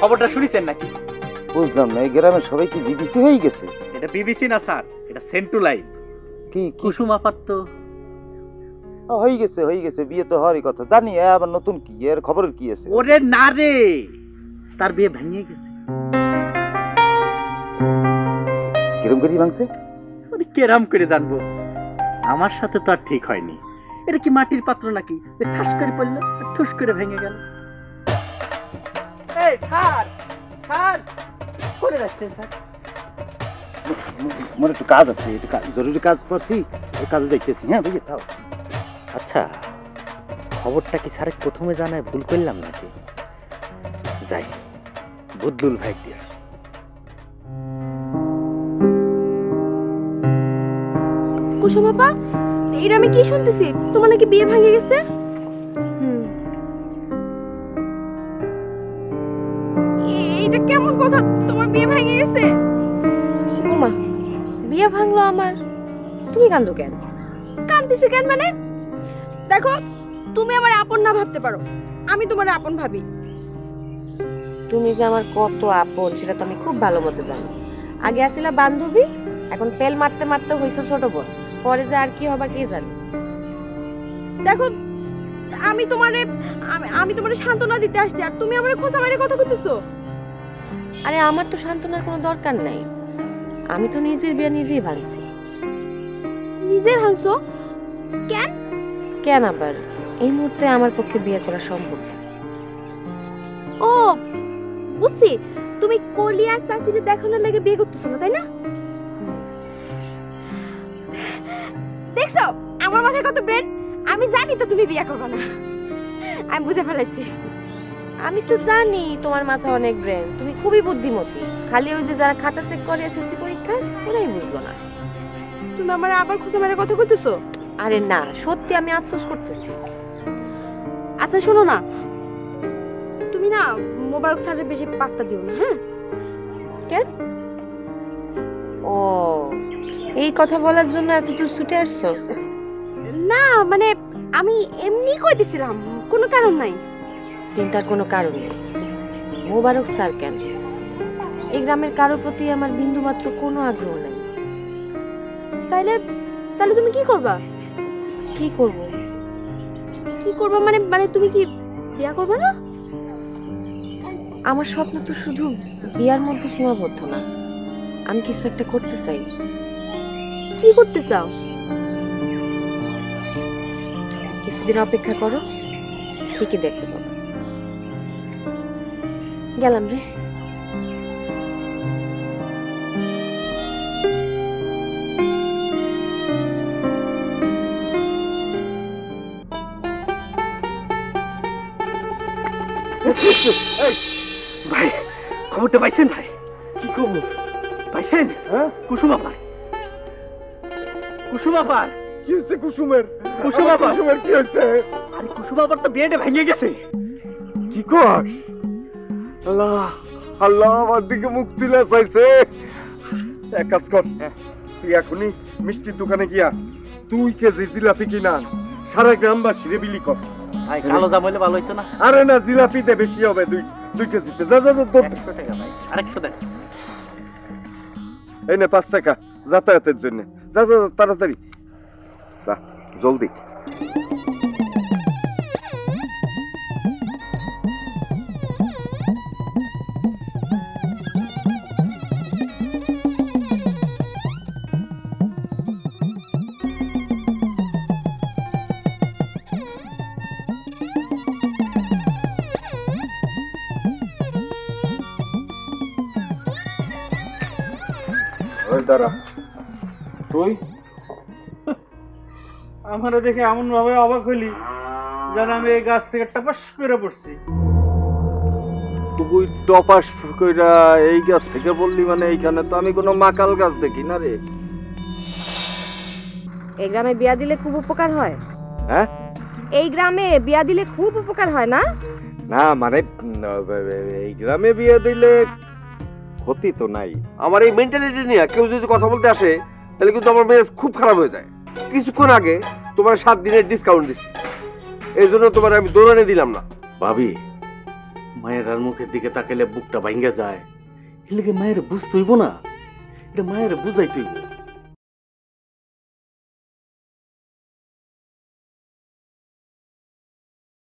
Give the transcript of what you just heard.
খবরটা শুনেছেন নাকি? বুঝলাম না, এই গ্রামের সবাই কি বিবিসি হয়ে গেছে? এটা বিবিসি না স্যার, এটা সেন্ট্রাল লাইভ। কি কুসুম আপাত তো হয়ে গেছে, বিয়ে তো হওয়ারই কথা জানি। আবার নতুন কি এর খবরের কি আছে? ওরে না রে, তার বিয়ে ভেঙে গেছে। কিরম করে ভাঙছে? কেরাম করে জানবো, আমার সাথে তো আর ঠিক হয়নি। এটা কি মাটির পাত্র নাকি ঠাস করে পড়লো ঠুস করে ভেঙে গেল? এই স্যার, স্যার করে রাখছেন স্যার? আমার একটু কাজ আছে, একটু জরুরি কাজ করছি, ওই কাজে যাইতেছি। হ্যাঁ বুঝে থাও। আচ্ছা, খবরটা কি স্যারের প্রথমে জানায় ভুল করলাম নাকি? যাই বদলুল ভাই দিয়ে আসি। কুসুম আপা, এটা আমি কি শুনতেছি? তোমার নাকি বিয়ে ভেঙে গেছে? এটা কেমন কথা, তোমার বিয়ে ভেঙে গেছে? ওমা, বিয়ে ভাঙলো আমার? তুমি কান্দো কেন? কান্দিছি কেন মানে? দেখো, তুমি আমার আপন না ভাবতে পারো, আমি তোমার আপন ভাবি। তুমি যে আমার কত আপন সেটা তো আমি খুব ভালো মতো জানি। আগে আসিলা বান্ধবী, এখন ফেল মারতে মারতে হইছে ছোট বোন, পরে যে আর কি হবা কে জানে। দেখো, আমি তোমারে সান্ত্বনা দিতে আসছি, আর তুমি আমারে খোঁচা মেরে কথা কইতেছো। আরে আমার তো সান্ত্বনার কোনো দরকার নাই, আমি তো নিজের বিয়ে নিজেই ভাঙছি। নিজে ভাঙছো? কেন? কেন আবার? এই মুহূর্তে আমার পক্ষে বিয়ে করা সম্ভব না। ও বুঝছি, তুমি কলিয়ার চাচিরে দেখানোর লাগে বিয়ে করতেছো না, তাই না? দেখছো আমার মাথায় কত ব্রেন, আমি জানি তো তুমি বিয়ে করবে না, আমি বুঝে ফেলেছি। আমি তো জানি তোমার মাথা অনেক ব্রেন, তুমি খুবই বুদ্ধিমতী। খালি ওই যে যারা খাতা চেক করে এসএসসি পরীক্ষায় ওরাই বুঝলো না। তুমি আমার আবার খুঁজে মেরে কথা কইতেছো? আরে না, সত্যি আমি আফসোস করতেছি। আচ্ছা শোনো না, তুমি না মোবারক স্যারের বেশি পাত্তা দিও না, হ্যাঁ? কেন? ও, এই কথা বলার জন্য এত দূর ছুটে আসছো? না মানে আমি এমনি কই দিছিলাম, কোনো কারণ নাই। চিন্তার কোনো কারণ নেই। মোবারক স্যার কেন, এই গ্রামের কারোর প্রতি আমার বিন্দু মাত্র কোনো আগ্রহ নেই। তাইলে তাহলে তুমি কি করবা? কি করব? কি করবা মানে মানে তুমি কি বিয়ে করবে না? আমার স্বপ্ন তো শুধু বিয়ার মধ্যে সীমাবদ্ধ না, আমি কিছু একটা করতে চাই। কি করতে চাও? কিছুদিন অপেক্ষা করো, ঠিকই দেখতে পাবো। গেলাম রে। ভাই খবরটা পাইছেন? ভাই কি খবর পাইছেন? হ্যাঁ, কুসুম আপার, কুসুম আপার। কি হচ্ছে কুসুমের? কুসুম আপার, কুসুমের কি হচ্ছে? আরে কুসুম আপার তো বিয়েটা ভেঙে গেছে। কি কর? আল্লাহ আল্লাহ, আমার দিকে মুখ তুলে চাইছে। এক কাজ কর, তুই এখনই মিষ্টির দোকানে গিয়া 2 কেজি জিলাপি কিনা সারা গ্রামবাসী রে বিলি কর। কালো জাম হইলে ভালো হইতো না? আরে না, জিলাপিতে বেশি হবে, 2 কেজিতে। যা যা যা, 100 টাকা ভাই, আরেকশো দেন। এই নে 5 টাকা যাতায়াতের জন্য। যা যা যা, তাড়াতাড়ি যা, জলদি। দাঁড়া, তুই আমার দেখে এমন ভাবে অবাক হইলি যেন আমি এই গাছ থেকে টাপাস করে পড়ছি। তুই টপাস কইরা এই গাছ থেকে বললি মানে? এইখানে তো আমি কোনো মাকাল গাছ দেখি না রে। এই গ্রামে বিয়া দিলে খুব উপকার হয়। হ্যাঁ, এই গ্রামে বিয়া দিলে খুব উপকার হয় না? না মানে এই গ্রামে বিয়ে দিলে ক্ষতি তো নাই। আমার এই মেন্টালিটি নিয়ে কেউ যদি কথা বলতে আসে তাহলে কিন্তু আমার মেজাজ খুব খারাপ হয়ে যায়। কিছুক্ষণ আগে তোমার 7 দিনের ডিসকাউন্ট দিচ্ছি, এই জন্য তোমার আমি দৌড়ানে দিলাম না। ভাবি, মায়ের আর মুখের দিকে তাকাইলে বুকটা ভাঙ্গে যায় এর লেগে মায়ের বুঝতে হইব না, এটা মায়ের বুঝাইতে হইব।